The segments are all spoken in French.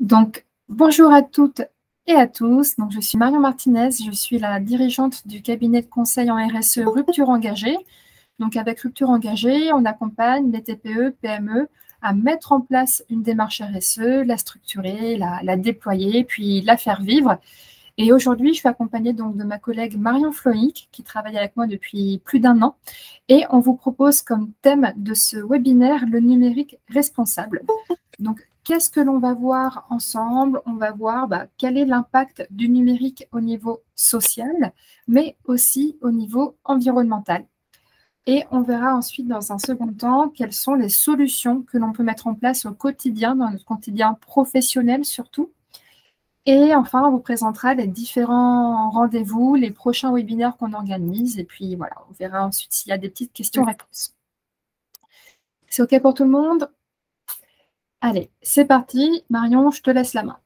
Bonjour à toutes et à tous. Je suis Marion Martinez, je suis la dirigeante du cabinet de conseil en RSE Rupture Engagée. Avec Rupture Engagée, on accompagne les TPE, PME à mettre en place une démarche RSE, la structurer, la déployer, puis la faire vivre. Et aujourd'hui, je suis accompagnée de ma collègue Marion Floïc, qui travaille avec moi depuis plus d'un an. Et on vous propose comme thème de ce webinaire le numérique responsable. Qu'est-ce que l'on va voir ensemble? On va voir quel est l'impact du numérique au niveau social, mais aussi au niveau environnemental. Et on verra ensuite, dans un second temps, quelles sont les solutions que l'on peut mettre en place au quotidien, dans notre quotidien professionnel surtout. Et enfin, on vous présentera les différents rendez-vous, les prochains webinaires qu'on organise. Et puis voilà, on verra ensuite s'il y a des petites questions-réponses. C'est OK pour tout le monde? Allez, c'est parti. Marion, je te laisse la main.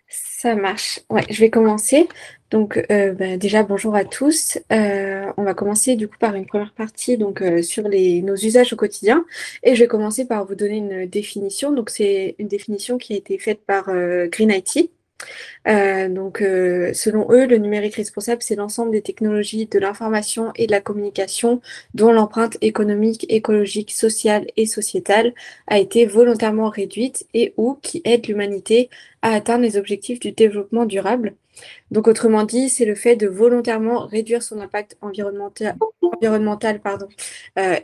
Ça marche. Ouais, je vais commencer. Déjà, bonjour à tous. On va commencer du coup par une première partie sur nos usages au quotidien. Et je vais commencer par vous donner une définition. Donc, c'est une définition qui a été faite par Green IT. Selon eux, le numérique responsable, c'est l'ensemble des technologies de l'information et de la communication dont l'empreinte économique, écologique, sociale et sociétale a été volontairement réduite et ou qui aident l'humanité à atteindre les objectifs du développement durable. Donc, autrement dit, c'est le fait de volontairement réduire son impact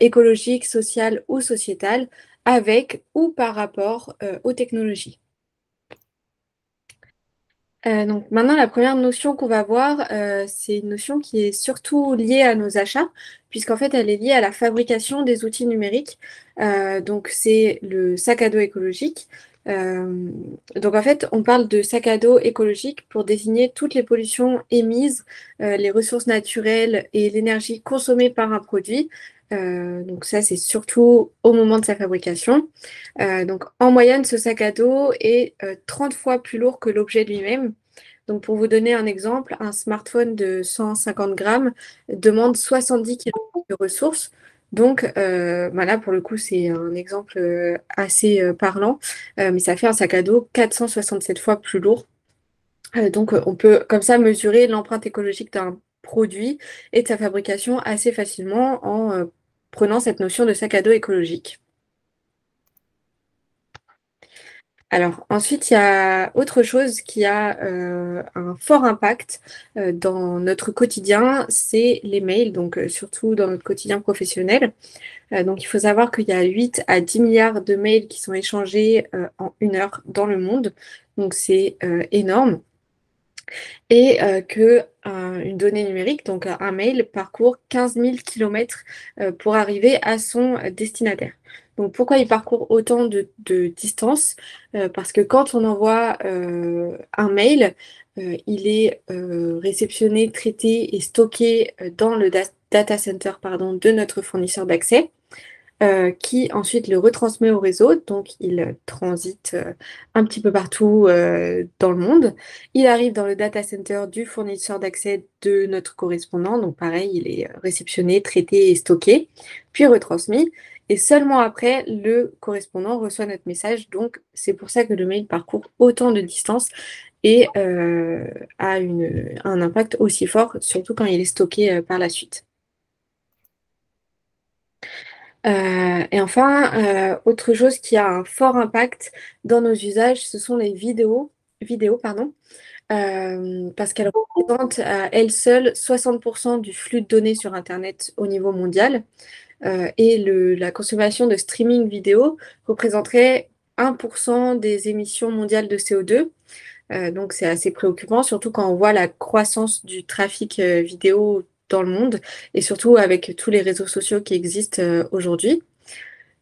écologique, social ou sociétal avec ou par rapport aux technologies. Maintenant, la première notion qu'on va voir, c'est une notion qui est surtout liée à nos achats, puisqu'en fait, elle est liée à la fabrication des outils numériques. C'est le sac à dos écologique. En fait, on parle de sac à dos écologique pour désigner toutes les pollutions émises, les ressources naturelles et l'énergie consommée par un produit. Ça, c'est surtout au moment de sa fabrication. En moyenne, ce sac à dos est 30 fois plus lourd que l'objet lui-même. Donc, pour vous donner un exemple, un smartphone de 150 grammes demande 70 kg de ressources. Là, pour le coup, c'est un exemple assez parlant, mais ça fait un sac à dos 467 fois plus lourd. On peut comme ça mesurer l'empreinte écologique d'un produit et de sa fabrication assez facilement en prenant cette notion de sac à dos écologique. Alors ensuite, il y a autre chose qui a un fort impact dans notre quotidien, c'est les mails, surtout dans notre quotidien professionnel. Il faut savoir qu'il y a 8 à 10 milliards de mails qui sont échangés en une heure dans le monde. Donc c'est énorme. Et qu'une donnée numérique, donc un mail, parcourt 15 000 kilomètres pour arriver à son destinataire. Donc pourquoi il parcourt autant de distance? Parce que quand on envoie un mail, il est réceptionné, traité et stocké dans le data center de notre fournisseur d'accès qui ensuite le retransmet au réseau. Donc, il transite un petit peu partout dans le monde. Il arrive dans le data center du fournisseur d'accès de notre correspondant. Donc, pareil, il est réceptionné, traité et stocké, puis retransmis. Et seulement après, le correspondant reçoit notre message. Donc, c'est pour ça que le mail parcourt autant de distance et a un impact aussi fort, surtout quand il est stocké par la suite. Et enfin, autre chose qui a un fort impact dans nos usages, ce sont les vidéos, pardon, parce qu'elles représentent à elles seules 60% du flux de données sur Internet au niveau mondial. La consommation de streaming vidéo représenterait 1% des émissions mondiales de CO2. Donc c'est assez préoccupant, surtout quand on voit la croissance du trafic vidéo dans le monde et surtout avec tous les réseaux sociaux qui existent aujourd'hui.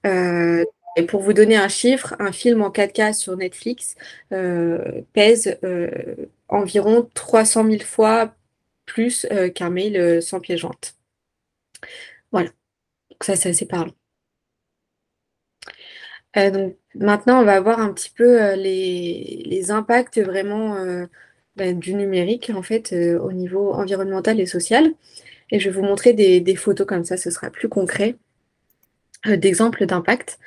Et pour vous donner un chiffre, un film en 4K sur Netflix pèse environ 300 000 fois plus qu'un mail sans pièce jointe. Voilà, donc ça c'est assez parlant. Maintenant, on va voir un petit peu les impacts vraiment du numérique en fait au niveau environnemental et social. Et je vais vous montrer des photos comme ça, ce sera plus concret d'exemples d'impact.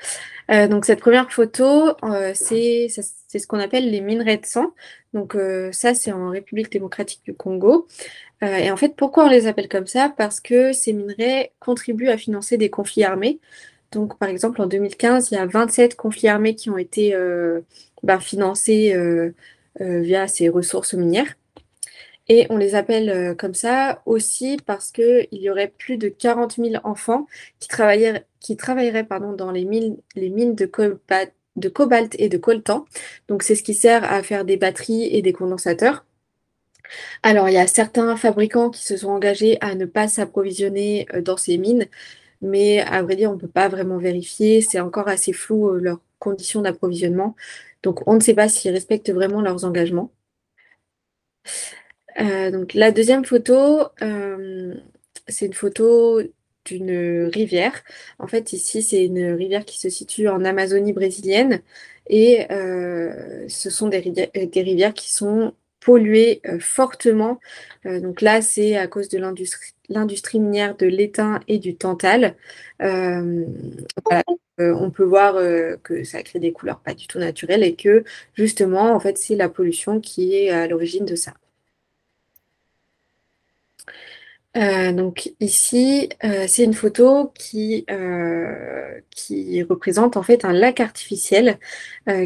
Donc cette première photo, c'est ce qu'on appelle les minerais de sang. Donc ça, c'est en République démocratique du Congo. Et en fait, pourquoi on les appelle comme ça? Parce que ces minerais contribuent à financer des conflits armés. Donc par exemple, en 2015, il y a 27 conflits armés qui ont été financés via ces ressources minières. Et on les appelle comme ça aussi parce qu'il y aurait plus de 40 000 enfants qui travailleraient pardon, dans les mines de cobalt et de coltan. Donc c'est ce qui sert à faire des batteries et des condensateurs. Alors il y a certains fabricants qui se sont engagés à ne pas s'approvisionner dans ces mines, mais à vrai dire, on ne peut pas vraiment vérifier. C'est encore assez flou leurs conditions d'approvisionnement. Donc on ne sait pas s'ils respectent vraiment leurs engagements. Donc la deuxième photo, c'est une photo d'une rivière. En fait, ici, c'est une rivière qui se situe en Amazonie brésilienne et ce sont des rivières qui sont polluées fortement. Donc là, c'est à cause de l'industrie minière de l'étain et du tantale. Euh, voilà. On peut voir que ça crée des couleurs pas du tout naturelles et que justement, en fait, c'est la pollution qui est à l'origine de ça. Donc ici, c'est une photo qui représente en fait un lac artificiel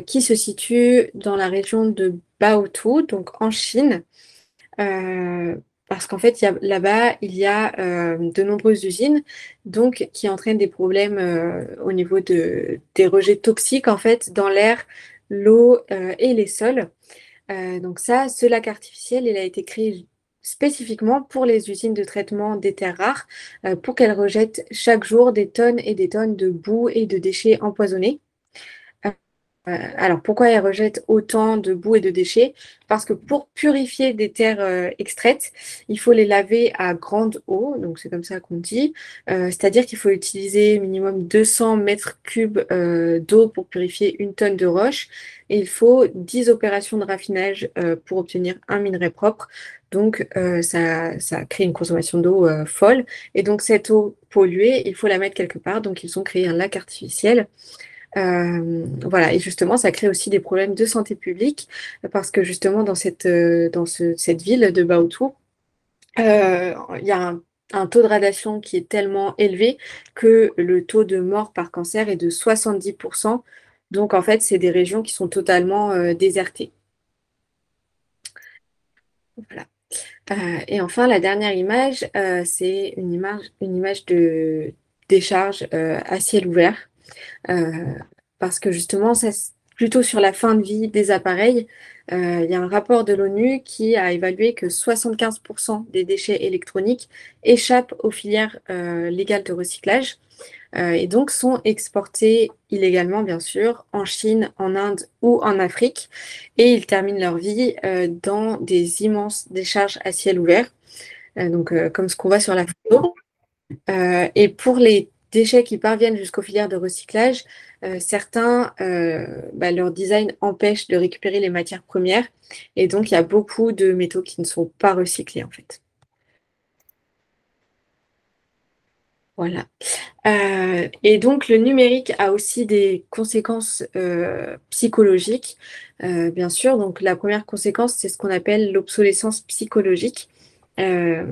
qui se situe dans la région de Baotou, donc en Chine. Euh, Parce qu'en fait, là-bas, il y a de nombreuses usines donc, qui entraînent des problèmes au niveau des rejets toxiques en fait, dans l'air, l'eau et les sols. Donc ça, ce lac artificiel, il a été créé spécifiquement pour les usines de traitement des terres rares, pour qu'elles rejettent chaque jour des tonnes et des tonnes de boue et de déchets empoisonnés. Alors, pourquoi elles rejettent autant de boue et de déchets? Parce que pour purifier des terres extraites, il faut les laver à grande eau, donc c'est comme ça qu'on dit. C'est-à-dire qu'il faut utiliser minimum 200 mètres cubes d'eau pour purifier une tonne de roche. Et il faut 10 opérations de raffinage pour obtenir un minerai propre. Donc, ça crée une consommation d'eau folle. Et donc, cette eau polluée, il faut la mettre quelque part. Donc, ils ont créé un lac artificiel. Voilà, et justement, ça crée aussi des problèmes de santé publique parce que justement, cette ville de Baotou, il y a un taux de radiation qui est tellement élevé que le taux de mort par cancer est de 70%. Donc, en fait, c'est des régions qui sont totalement désertées. Voilà. Et enfin, la dernière image, c'est une image de décharge à ciel ouvert. Euh, Parce que justement, plutôt sur la fin de vie des appareils, il y a un rapport de l'ONU qui a évalué que 75% des déchets électroniques échappent aux filières légales de recyclage et donc sont exportés illégalement, bien sûr, en Chine, en Inde ou en Afrique. Et ils terminent leur vie dans des immenses décharges à ciel ouvert, comme ce qu'on voit sur la photo. Et pour les déchets qui parviennent jusqu'aux filières de recyclage, certains, leur design empêche de récupérer les matières premières. Et donc, il y a beaucoup de métaux qui ne sont pas recyclés, en fait. Voilà. Et donc, le numérique a aussi des conséquences psychologiques, bien sûr. Donc, la première conséquence, c'est ce qu'on appelle l'obsolescence psychologique. Euh,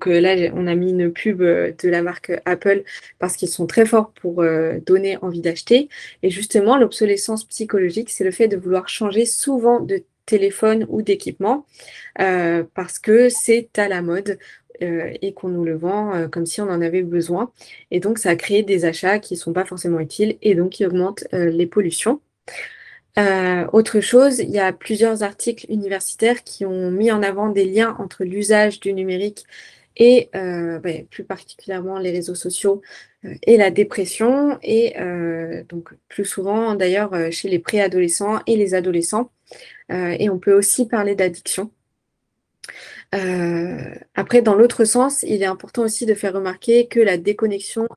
Là, on a mis une pub de la marque Apple parce qu'ils sont très forts pour donner envie d'acheter. Et justement, l'obsolescence psychologique, c'est le fait de vouloir changer souvent de téléphone ou d'équipement parce que c'est à la mode et qu'on nous le vend comme si on en avait besoin. Et donc, ça a créé des achats qui ne sont pas forcément utiles et donc qui augmentent les pollutions. Autre chose, il y a plusieurs articles universitaires qui ont mis en avant des liens entre l'usage du numérique et plus particulièrement les réseaux sociaux et la dépression, et donc plus souvent d'ailleurs chez les préadolescents et les adolescents. Et on peut aussi parler d'addiction. Après, dans l'autre sens, il est important aussi de faire remarquer que la déconnexion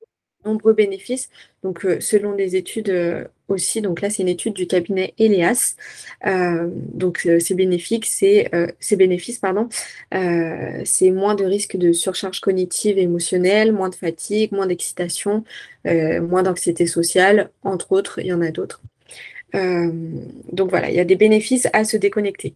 nombreux bénéfices. Donc, selon les études aussi, donc là, c'est une étude du cabinet Elias. Donc, ces bénéfices, pardon, c'est moins de risque de surcharge cognitive et émotionnelle, moins de fatigue, moins d'excitation, moins d'anxiété sociale, entre autres, il y en a d'autres. Euh, donc voilà, il y a des bénéfices à se déconnecter.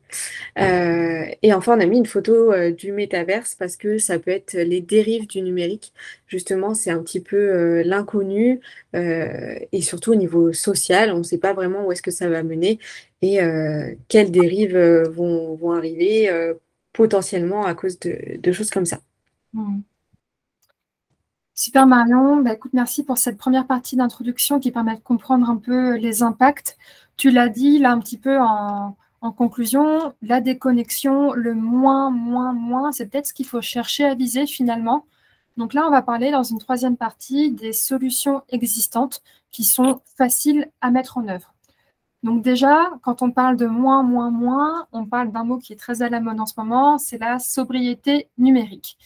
Et enfin, on a mis une photo du métaverse parce que ça peut être les dérives du numérique. Justement, c'est un petit peu l'inconnu et surtout au niveau social, on ne sait pas vraiment où est-ce que ça va mener et quelles dérives vont arriver potentiellement à cause de choses comme ça. Hmm. Super Marion, bah, écoute, merci pour cette première partie d'introduction qui permet de comprendre un peu les impacts. Tu l'as dit là un petit peu en conclusion, la déconnexion, le moins, moins, moins, c'est peut-être ce qu'il faut chercher à viser finalement. Donc là, on va parler dans une troisième partie des solutions existantes qui sont faciles à mettre en œuvre. Donc déjà, quand on parle de moins, moins, moins, on parle d'un mot qui est très à la mode en ce moment, c'est la sobriété numérique.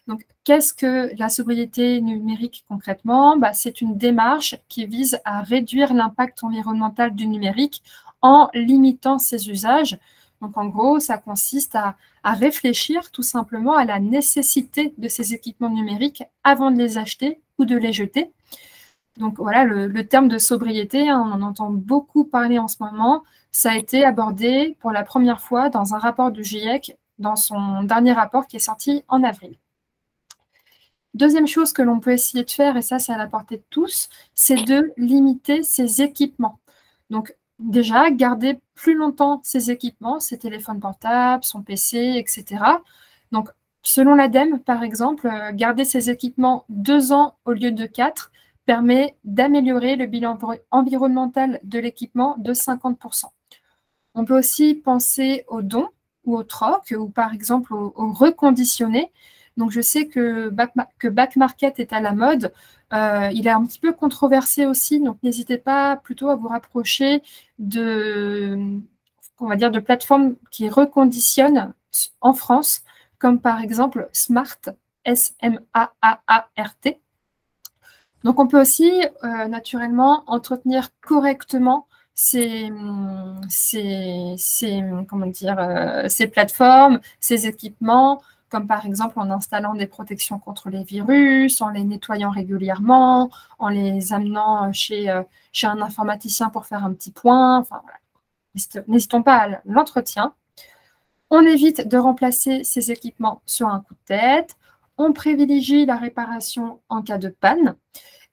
Donc, qu'est-ce que la sobriété numérique concrètement? Bah, c'est une démarche qui vise à réduire l'impact environnemental du numérique en limitant ses usages. Donc, en gros, ça consiste à réfléchir tout simplement à la nécessité de ces équipements numériques avant de les acheter ou de les jeter. Donc voilà, le terme de sobriété, hein, on en entend beaucoup parler en ce moment. Ça a été abordé pour la première fois dans un rapport du GIEC, dans son dernier rapport qui est sorti en avril. Deuxième chose que l'on peut essayer de faire, et ça c'est à la portée de tous, c'est de limiter ses équipements. Donc déjà, garder plus longtemps ses équipements, ses téléphones portables, son PC, etc. Donc selon l'ADEME, par exemple, garder ses équipements 2 ans au lieu de 4 permet d'améliorer le bilan environnemental de l'équipement de 50%. On peut aussi penser aux dons ou au troc, ou par exemple au reconditionné. Donc, je sais que Back Market est à la mode. Il est un petit peu controversé aussi, donc n'hésitez pas plutôt à vous rapprocher on va dire, de plateformes qui reconditionnent en France, comme par exemple Smart, S-M-A-A-A-R-T. Donc, on peut aussi naturellement entretenir correctement comment dire, ces plateformes, ces équipements, comme par exemple en installant des protections contre les virus, en les nettoyant régulièrement, en les amenant chez un informaticien pour faire un petit point. Enfin, voilà. N'hésitons pas à l'entretien. On évite de remplacer ces équipements sur un coup de tête. On privilégie la réparation en cas de panne.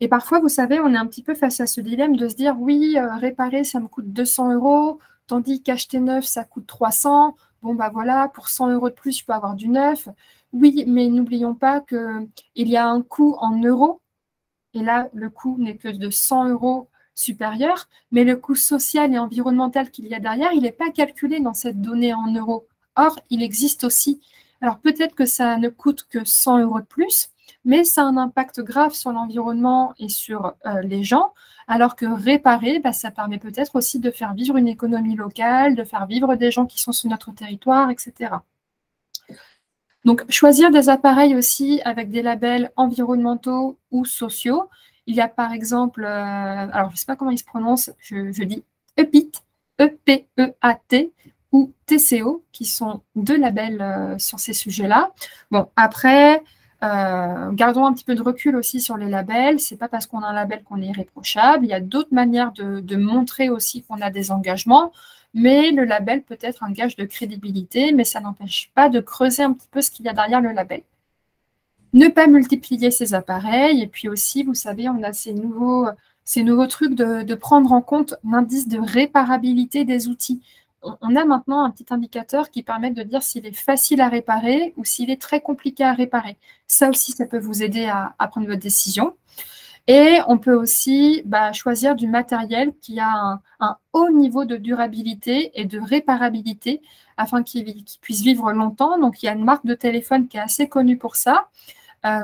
Et parfois, vous savez, on est un petit peu face à ce dilemme de se dire, oui, réparer, ça me coûte 200 euros, tandis qu'acheter neuf, ça coûte 300. Bon, bah voilà, pour 100 euros de plus, je peux avoir du neuf. Oui, mais n'oublions pas qu'il y a un coût en euros. Et là, le coût n'est que de 100 euros supérieur, mais le coût social et environnemental qu'il y a derrière, il n'est pas calculé dans cette donnée en euros. Or, il existe aussi. Alors peut-être que ça ne coûte que 100 euros de plus, mais ça a un impact grave sur l'environnement et sur les gens, alors que réparer, bah, ça permet peut-être aussi de faire vivre une économie locale, de faire vivre des gens qui sont sur notre territoire, etc. Donc, choisir des appareils aussi avec des labels environnementaux ou sociaux. Il y a par exemple, alors je ne sais pas comment il se prononce, je dis EPIT, E-P-E-A-T ou TCO, qui sont deux labels sur ces sujets-là. Bon, après, gardons un petit peu de recul aussi sur les labels. Ce n'est pas parce qu'on a un label qu'on est irréprochable. Il y a d'autres manières de montrer aussi qu'on a des engagements. Mais le label peut être un gage de crédibilité, mais ça n'empêche pas de creuser un petit peu ce qu'il y a derrière le label. Ne pas multiplier ses appareils, et puis aussi, vous savez, on a ces nouveaux trucs de prendre en compte l'indice de réparabilité des outils. On a maintenant un petit indicateur qui permet de dire s'il est facile à réparer ou s'il est très compliqué à réparer. Ça aussi, ça peut vous aider à prendre votre décision. Et on peut aussi choisir du matériel qui a un haut niveau de durabilité et de réparabilité afin qu'il puisse vivre longtemps. Donc, il y a une marque de téléphone qui est assez connue pour ça.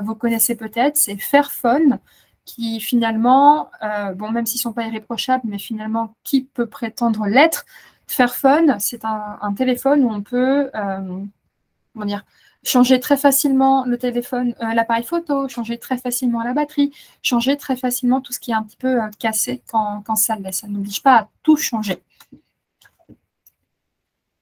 Vous connaissez peut-être, c'est Fairphone, qui finalement, même s'ils ne sont pas irréprochables, mais finalement, qui peut prétendre l'être? Fairphone, c'est un téléphone où on peut changer très facilement le téléphone, l'appareil photo, changer très facilement la batterie, changer très facilement tout ce qui est un petit peu cassé quand ça l'est. Ça n'oblige pas à tout changer.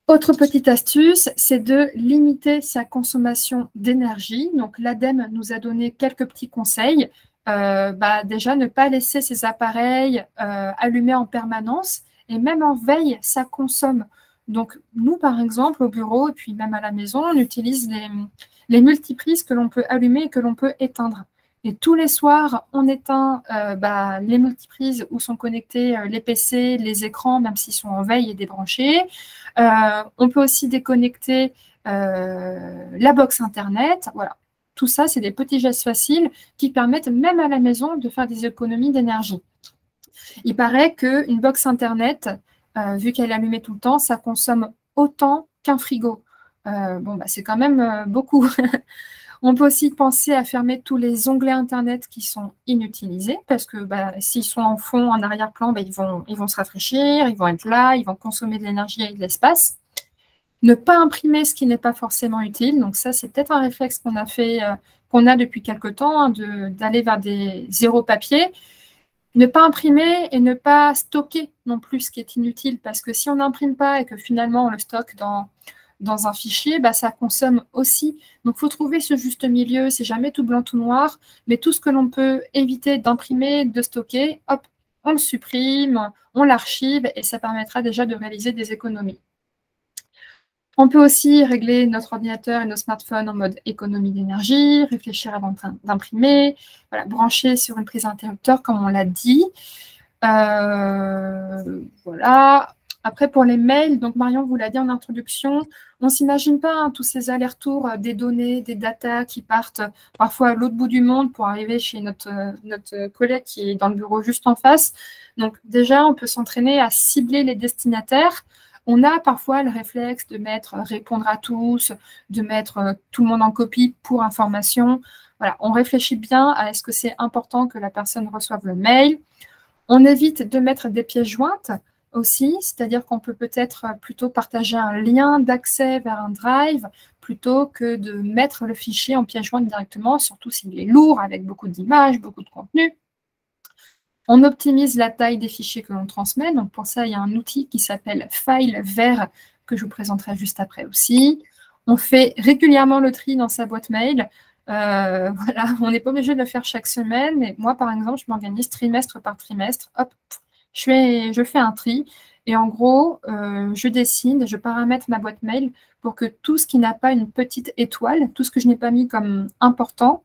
Autre petite astuce, c'est de limiter sa consommation d'énergie. Donc, l'ADEME nous a donné quelques petits conseils. Déjà, ne pas laisser ses appareils allumés en permanence et même en veille, ça consomme. Donc, nous, par exemple, au bureau et puis même à la maison, on utilise les multiprises que l'on peut allumer et que l'on peut éteindre. Et tous les soirs, on éteint les multiprises où sont connectés les PC, les écrans, même s'ils sont en veille et débranchés. On peut aussi déconnecter la box Internet. Voilà. Tout ça, c'est des petits gestes faciles qui permettent, même à la maison, de faire des économies d'énergie. Il paraît qu'une box Internet, vu qu'elle est allumée tout le temps, ça consomme autant qu'un frigo. C'est quand même beaucoup. On peut aussi penser à fermer tous les onglets Internet qui sont inutilisés parce que s'ils sont en fond, en arrière-plan, ils vont se rafraîchir, ils vont être là, ils vont consommer de l'énergie et de l'espace. Ne pas imprimer ce qui n'est pas forcément utile. Donc ça, c'est peut-être un réflexe qu'on a depuis quelque temps, d'aller vers des zéro papier. Ne pas imprimer et ne pas stocker non plus ce qui est inutile parce que si on n'imprime pas et que finalement on le stocke dans un fichier, ça consomme aussi. Donc, il faut trouver ce juste milieu. C'est jamais tout blanc, tout noir. Mais tout ce que l'on peut éviter d'imprimer, de stocker, hop, on le supprime, on l'archive et ça permettra déjà de réaliser des économies. On peut aussi régler notre ordinateur et nos smartphones en mode économie d'énergie, réfléchir avant d'imprimer, voilà, brancher sur une prise interrupteur comme on l'a dit. Voilà. Après, pour les mails, donc Marion vous l'a dit en introduction, on ne s'imagine pas tous ces allers-retours des données, des datas qui partent parfois à l'autre bout du monde pour arriver chez notre collègue qui est dans le bureau juste en face. Donc déjà, on peut s'entraîner à cibler les destinataires. On a parfois le réflexe de mettre répondre à tous, de mettre tout le monde en copie pour information. Voilà, on réfléchit bien à est-ce que c'est important que la personne reçoive le mail. On évite de mettre des pièces jointes aussi, c'est-à-dire qu'on peut peut-être plutôt partager un lien d'accès vers un drive plutôt que de mettre le fichier en pièce jointe directement, surtout s'il est lourd avec beaucoup d'images, beaucoup de contenu. On optimise la taille des fichiers que l'on transmet. Donc pour ça, il y a un outil qui s'appelle FileVer que je vous présenterai juste après aussi. On fait régulièrement le tri dans sa boîte mail. Voilà, on n'est pas obligé de le faire chaque semaine. Mais moi, par exemple, je m'organise trimestre par trimestre. Hop, je fais un tri. Et en gros, je décide, je paramètre ma boîte mail pour que tout ce qui n'a pas une petite étoile, tout ce que je n'ai pas mis comme important,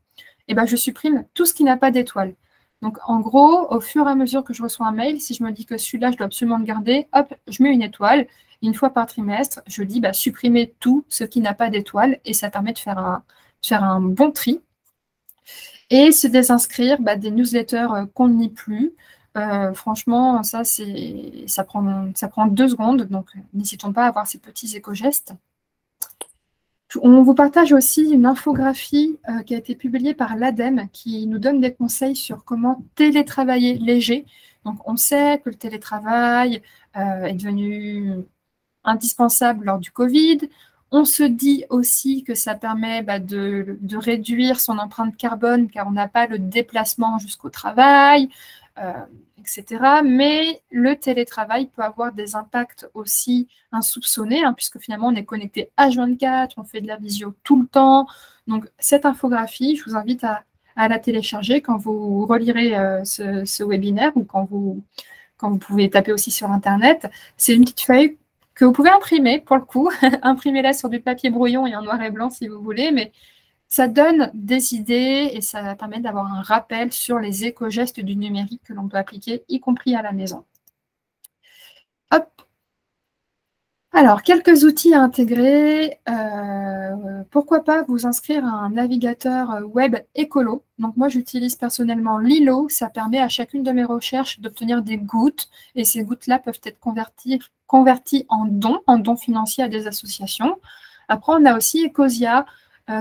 je supprime tout ce qui n'a pas d'étoile. Donc, en gros, au fur et à mesure que je reçois un mail, si je me dis que celui-là, je dois absolument le garder, hop, je mets une étoile. Une fois par trimestre, je dis supprimer tout ce qui n'a pas d'étoile et ça permet de faire un bon tri. Et se désinscrire des newsletters qu'on ne lit plus. Franchement, ça prend 2 secondes, donc n'hésitons pas à avoir ces petits éco-gestes. On vous partage aussi une infographie qui a été publiée par l'ADEME qui nous donne des conseils sur comment télétravailler léger. Donc, on sait que le télétravail est devenu indispensable lors du Covid. On se dit aussi que ça permet de réduire son empreinte carbone car on n'a pas le déplacement jusqu'au travail, etc. Mais le télétravail peut avoir des impacts aussi insoupçonnés, puisque finalement on est connecté H24, on fait de la visio tout le temps. Donc cette infographie, je vous invite à la télécharger quand vous relirez ce webinaire ou quand vous pouvez taper aussi sur Internet. C'est une petite feuille que vous pouvez imprimer pour le coup. Imprimez-la sur du papier brouillon et en noir et blanc si vous voulez, mais ça donne des idées et ça permet d'avoir un rappel sur les éco-gestes du numérique que l'on peut appliquer, y compris à la maison. Hop. Alors, quelques outils à intégrer. Pourquoi pas vous inscrire à un navigateur web écolo. Donc moi, j'utilise personnellement Lilo. Ça permet à chacune de mes recherches d'obtenir des gouttes. Et ces gouttes-là peuvent être converties en dons financiers à des associations. Après, on a aussi Ecosia,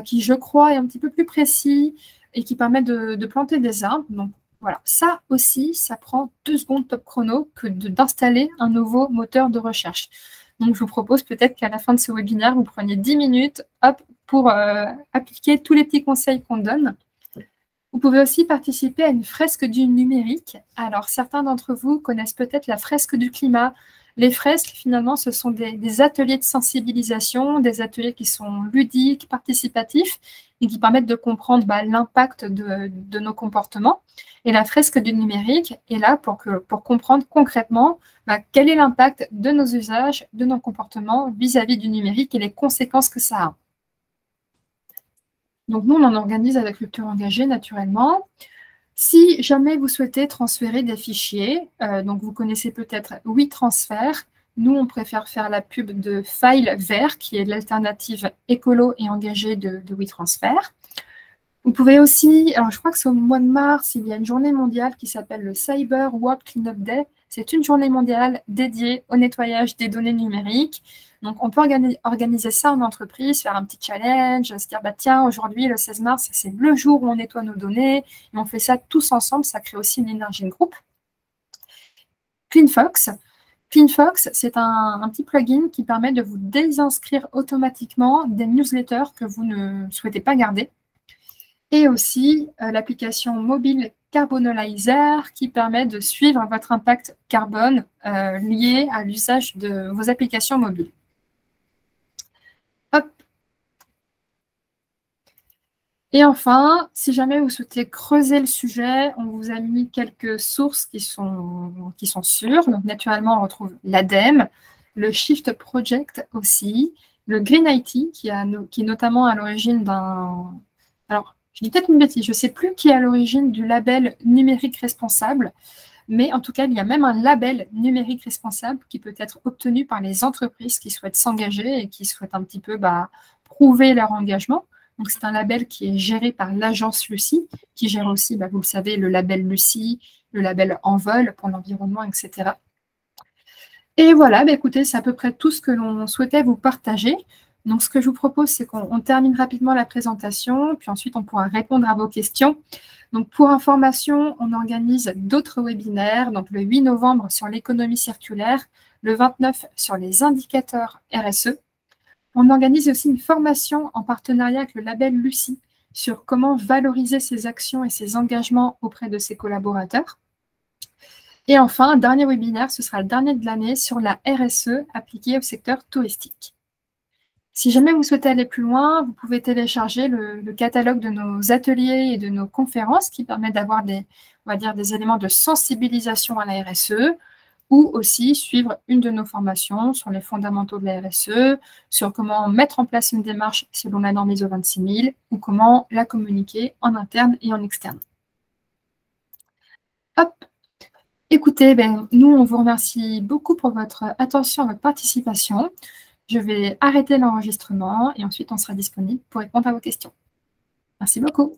qui, je crois, est un petit peu plus précis et qui permet de planter des arbres. Donc, voilà. Ça aussi, ça prend 2 secondes top chrono que d'installer un nouveau moteur de recherche. Donc, je vous propose peut-être qu'à la fin de ce webinaire, vous preniez 10 minutes hop, pour appliquer tous les petits conseils qu'on donne. Vous pouvez aussi participer à une fresque du numérique. Alors, certains d'entre vous connaissent peut-être la fresque du climat. Les fresques, finalement, ce sont des ateliers de sensibilisation, des ateliers qui sont ludiques, participatifs et qui permettent de comprendre l'impact de nos comportements. Et la fresque du numérique est là pour comprendre concrètement quel est l'impact de nos usages, de nos comportements vis-à-vis du numérique et les conséquences que ça a. Donc, nous, on en organise avec Rupture Engagée, naturellement. Si jamais vous souhaitez transférer des fichiers, donc vous connaissez peut-être WeTransfer, nous, on préfère faire la pub de FileVert, qui est l'alternative écolo et engagée de WeTransfer. Vous pouvez aussi, alors je crois que c'est au mois de mars, il y a une journée mondiale qui s'appelle le Cyber World Cleanup Day. C'est une journée mondiale dédiée au nettoyage des données numériques. Donc, on peut organiser ça en entreprise, faire un petit challenge, se dire, tiens, aujourd'hui, le 16 mars, c'est le jour où on nettoie nos données, et on fait ça tous ensemble, ça crée aussi une énergie de groupe. CleanFox. CleanFox, c'est un petit plugin qui permet de vous désinscrire automatiquement des newsletters que vous ne souhaitez pas garder. Et aussi l'application mobile Carbonalizer qui permet de suivre votre impact carbone lié à l'usage de vos applications mobiles. Hop. Et enfin, si jamais vous souhaitez creuser le sujet, on vous a mis quelques sources qui sont sûres. Donc, naturellement, on retrouve l'ADEME, le Shift Project aussi, le Green IT qui est notamment à l'origine d'un... Alors, je dis peut-être une bêtise, je ne sais plus qui est à l'origine du label numérique responsable, mais en tout cas, il y a même un label numérique responsable qui peut être obtenu par les entreprises qui souhaitent s'engager et qui souhaitent un petit peu prouver leur engagement. Donc, c'est un label qui est géré par l'agence Lucie, qui gère aussi, vous le savez, le label Lucie, le label Envol pour l'environnement, etc. Et voilà, écoutez, c'est à peu près tout ce que l'on souhaitait vous partager. Donc, ce que je vous propose, c'est qu'on termine rapidement la présentation, puis ensuite, on pourra répondre à vos questions. Donc, pour information, on organise d'autres webinaires, donc le 8 novembre sur l'économie circulaire, le 29 sur les indicateurs RSE. On organise aussi une formation en partenariat avec le label Lucie sur comment valoriser ses actions et ses engagements auprès de ses collaborateurs. Et enfin, un dernier webinaire, ce sera le dernier de l'année sur la RSE appliquée au secteur touristique. Si jamais vous souhaitez aller plus loin, vous pouvez télécharger le catalogue de nos ateliers et de nos conférences qui permet d'avoir des éléments de sensibilisation à la RSE ou aussi suivre une de nos formations sur les fondamentaux de la RSE, sur comment mettre en place une démarche selon la norme ISO 26000 ou comment la communiquer en interne et en externe. Hop. Écoutez, nous, on vous remercie beaucoup pour votre attention et votre participation. Je vais arrêter l'enregistrement et ensuite on sera disponible pour répondre à vos questions. Merci beaucoup.